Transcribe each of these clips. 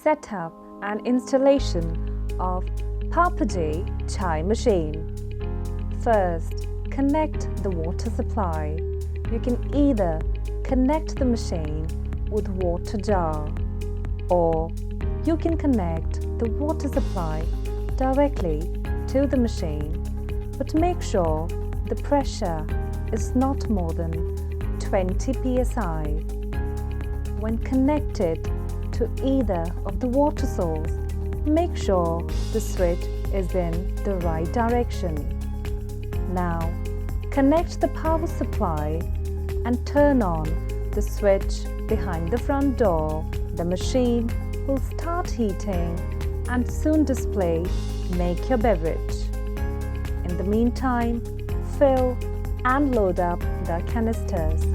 Setup and installation of Papaji chai machine. First, connect the water supply. You can either connect the machine with water jar, or you can connect the water supply directly to the machine, but make sure the pressure is not more than 20 psi. When connected to either of the water source, make sure the switch is in the right direction. Now, connect the power supply and turn on the switch behind the front door. The machine will start heating and soon display "Make your beverage." In the meantime, fill and load up the canisters.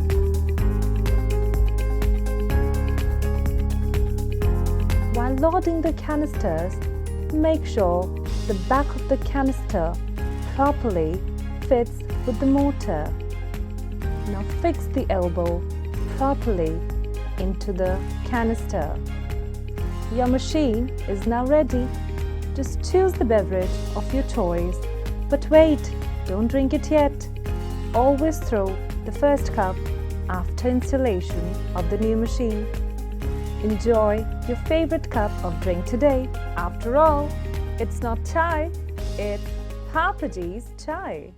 While loading the canisters, make sure the back of the canister properly fits with the motor. Now fix the elbow properly into the canister. Your machine is now ready. Just choose the beverage of your choice. But wait, don't drink it yet. Always throw the first cup after installation of the new machine. Enjoy your favorite cup of drink today. After all, it's not chai, it's Papaji's chai.